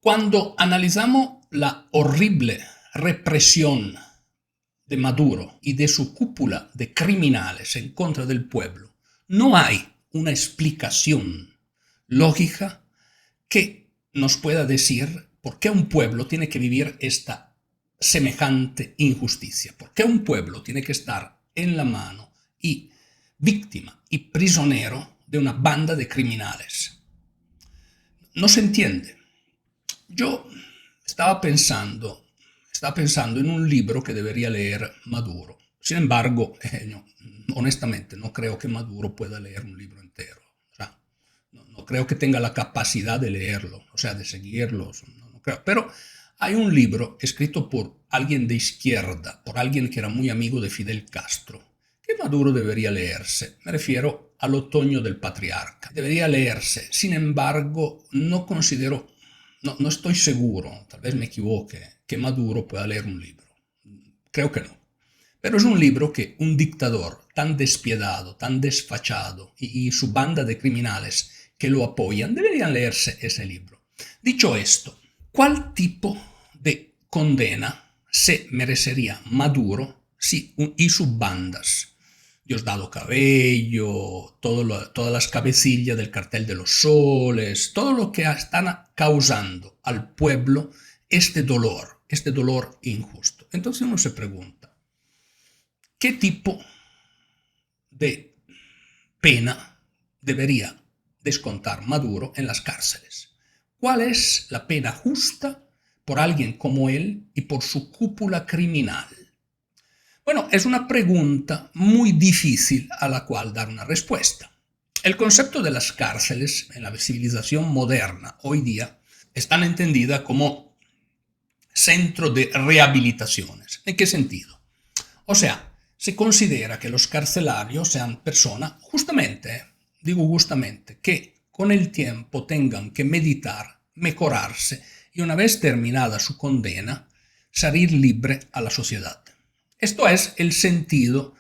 Cuando analizamos la horrible represión de Maduro y de su cúpula de criminales en contra del pueblo, no hay una explicación lógica que nos pueda decir por qué un pueblo tiene que vivir esta semejante injusticia, por qué un pueblo tiene que estar en la mano y víctima y prisionero de una banda de criminales. No se entiende. Yo estaba pensando en un libro que debería leer Maduro. Sin embargo, no, honestamente, no creo que Maduro pueda leer un libro entero. O sea, no creo que tenga la capacidad de leerlo, o sea, de seguirlo. No creo. Pero hay un libro escrito por alguien de izquierda, por alguien que era muy amigo de Fidel Castro, que Maduro debería leerse. Me refiero al Otoño del Patriarca. Debería leerse. Sin embargo, no estoy seguro, tal vez me equivoque, que Maduro pueda leer un libro. Creo que no. Pero es un libro que un dictador tan despiadado, tan desfachado y su banda de criminales que lo apoyan deberían leerse ese libro. Dicho esto, ¿cuál tipo de condena se merecería Maduro y sus bandas? Diosdado Cabello, todas las cabecillas del cartel de los soles, todo lo que están causando al pueblo este dolor injusto. Entonces uno se pregunta, ¿qué tipo de pena debería descontar Maduro en las cárceles? ¿Cuál es la pena justa por alguien como él y por su cúpula criminal? Bueno, es una pregunta muy difícil a la cual dar una respuesta. El concepto de las cárceles en la civilización moderna hoy día están entendidas como centro de rehabilitaciones. ¿En qué sentido? O sea, se considera que los carcelarios sean personas, digo justamente, que con el tiempo tengan que meditar, mejorarse y una vez terminada su condena, salir libre a la sociedad. Esto es el sentido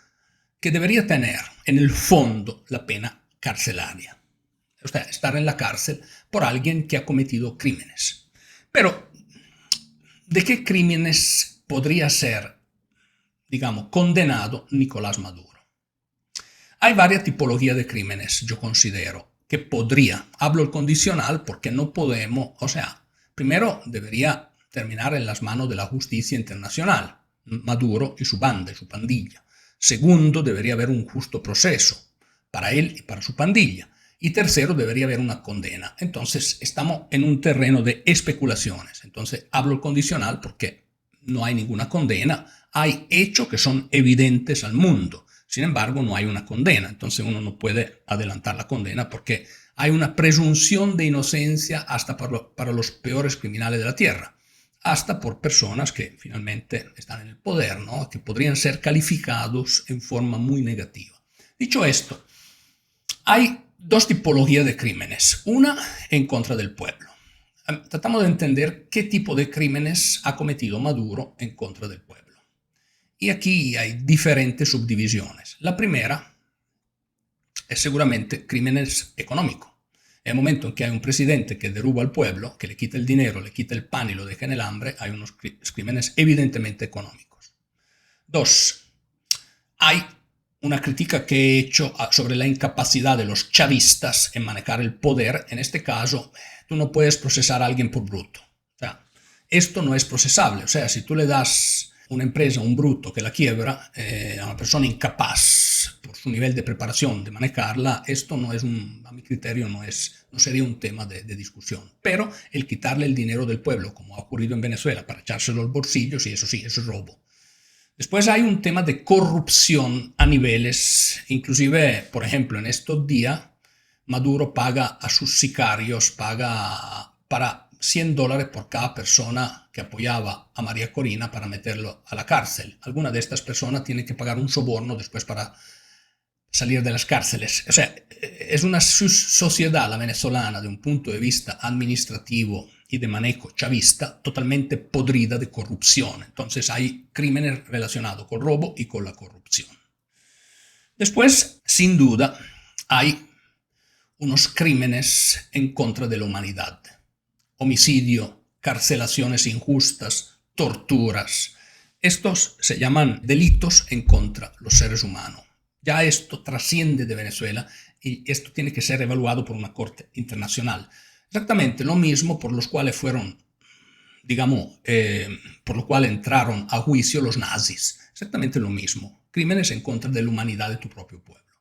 que debería tener en el fondo la pena carcelaria. O sea, estar en la cárcel por alguien que ha cometido crímenes. Pero, ¿de qué crímenes podría ser, digamos, condenado Nicolás Maduro? Hay varias tipologías de crímenes, yo considero, que podría. Hablo el condicional porque no podemos, o sea, primero debería terminar en las manos de la justicia internacional, Maduro y su banda y su pandilla. Segundo, debería haber un justo proceso para él y para su pandilla. Y tercero, debería haber una condena. Entonces, estamos en un terreno de especulaciones. Entonces, hablo el condicional porque no hay ninguna condena. Hay hechos que son evidentes al mundo. Sin embargo, no hay una condena. Entonces, uno no puede adelantar la condena porque hay una presunción de inocencia hasta para los peores criminales de la tierra, hasta por personas que finalmente están en el poder, ¿no? Que podrían ser calificados en forma muy negativa. Dicho esto, hay dos tipologías de crímenes. Una en contra del pueblo. Tratamos de entender qué tipo de crímenes ha cometido Maduro en contra del pueblo. Y aquí hay diferentes subdivisiones. La primera es seguramente crímenes económicos. En el momento en que hay un presidente que derruba al pueblo, que le quita el dinero, le quita el pan y lo deja en el hambre, hay unos crímenes evidentemente económicos. Dos, hay una crítica que he hecho sobre la incapacidad de los chavistas en manejar el poder. En este caso, tú no puedes procesar a alguien por bruto. O sea, esto no es procesable. O sea, si tú le das una empresa, un bruto que la quiebra, a una persona incapaz por su nivel de preparación de manejarla, esto no es a mi criterio no sería un tema de discusión. Pero el quitarle el dinero del pueblo, como ha ocurrido en Venezuela, para echárselo al bolsillo, sí, eso es robo. Después hay un tema de corrupción a niveles, inclusive, por ejemplo, en estos días, Maduro paga a sus sicarios, paga para $100 por cada persona que apoyaba a María Corina para meterlo a la cárcel. Alguna de estas personas tiene que pagar un soborno después para salir de las cárceles. O sea, es una sociedad, la venezolana, de un punto de vista administrativo y de manejo chavista, totalmente podrida de corrupción. Entonces hay crímenes relacionados con el robo y con la corrupción. Después, sin duda, hay unos crímenes en contra de la humanidad. Homicidio carcelaciones injustas, torturas. Estos se llaman delitos en contra de los seres humanos. Ya esto trasciende de Venezuela y esto tiene que ser evaluado por una corte internacional. Exactamente lo mismo por los cuales fueron, digamos, por lo cual entraron a juicio los nazis. Exactamente lo mismo. Crímenes en contra de la humanidad de tu propio pueblo.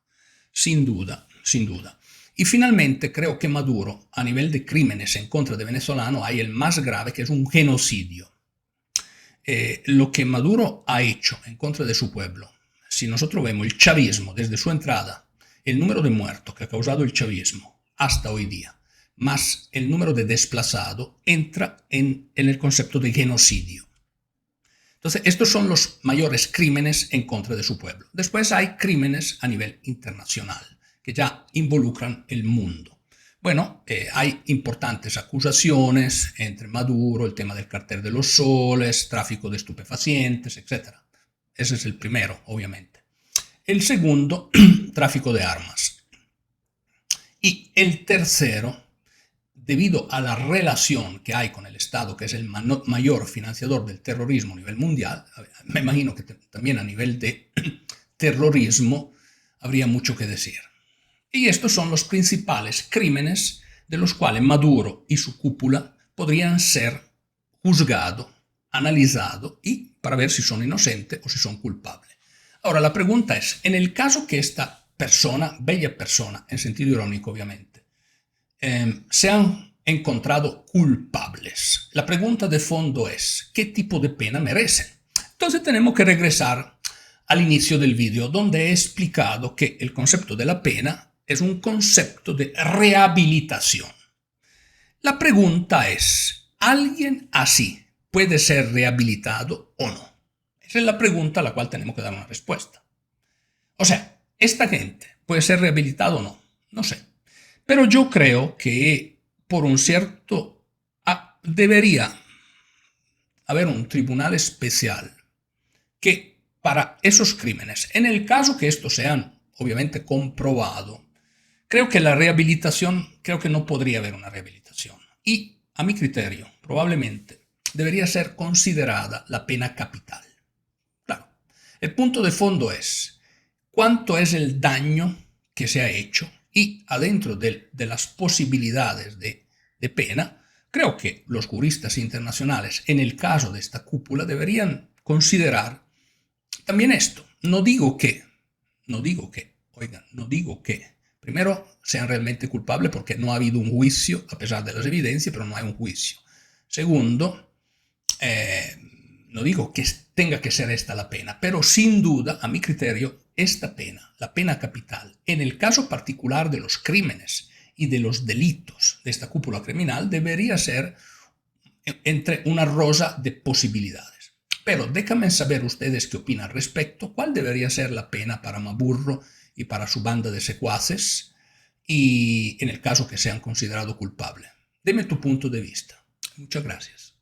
Sin duda, sin duda. Y finalmente creo que Maduro, a nivel de crímenes en contra de venezolanos, hay el más grave, que es un genocidio. Lo que Maduro ha hecho en contra de su pueblo, si nosotros vemos el chavismo desde su entrada, el número de muertos que ha causado el chavismo hasta hoy día, más el número de desplazados, entra en el concepto de genocidio. Entonces, estos son los mayores crímenes en contra de su pueblo. Después hay crímenes a nivel internacional, que ya involucran el mundo. Bueno, hay importantes acusaciones entre Maduro, el tema del cartel de los soles, tráfico de estupefacientes, etc. Ese es el primero, obviamente. El segundo, tráfico de armas. Y el tercero, debido a la relación que hay con el Estado, que es el mayor financiador del terrorismo a nivel mundial, me imagino que también a nivel de terrorismo habría mucho que decir. Y estos son los principales crímenes de los cuales Maduro y su cúpula podrían ser juzgados, analizados y para ver si son inocentes o si son culpables. Ahora, la pregunta es, en el caso que esta persona, bella persona, en sentido irónico obviamente, se han encontrado culpables, la pregunta de fondo es, ¿qué tipo de pena merecen? Entonces tenemos que regresar al inicio del vídeo, donde he explicado que el concepto de la pena es un concepto de rehabilitación. La pregunta es, ¿alguien así puede ser rehabilitado o no? Esa es la pregunta a la cual tenemos que dar una respuesta. O sea, ¿esta gente puede ser rehabilitada o no? No sé. Pero yo creo que por un cierto debería haber un tribunal especial que para esos crímenes, en el caso que estos sean obviamente comprobados, creo que la rehabilitación, creo que no podría haber una rehabilitación. Y a mi criterio, probablemente debería ser considerada la pena capital. Claro, el punto de fondo es cuánto es el daño que se ha hecho y adentro de las posibilidades de pena, creo que los juristas internacionales, en el caso de esta cúpula, deberían considerar también esto. No digo que, primero, sean realmente culpables porque no ha habido un juicio, a pesar de las evidencias, pero no hay un juicio. Segundo, no digo que tenga que ser esta la pena, pero sin duda, a mi criterio, esta pena, la pena capital, en el caso particular de los crímenes y de los delitos de esta cúpula criminal, debería ser entre una rosa de posibilidades. Pero déjenme saber ustedes qué opinan al respecto, cuál debería ser la pena para Maburro y para su banda de secuaces, y en el caso que sean considerados culpables. Deme tu punto de vista. Muchas gracias.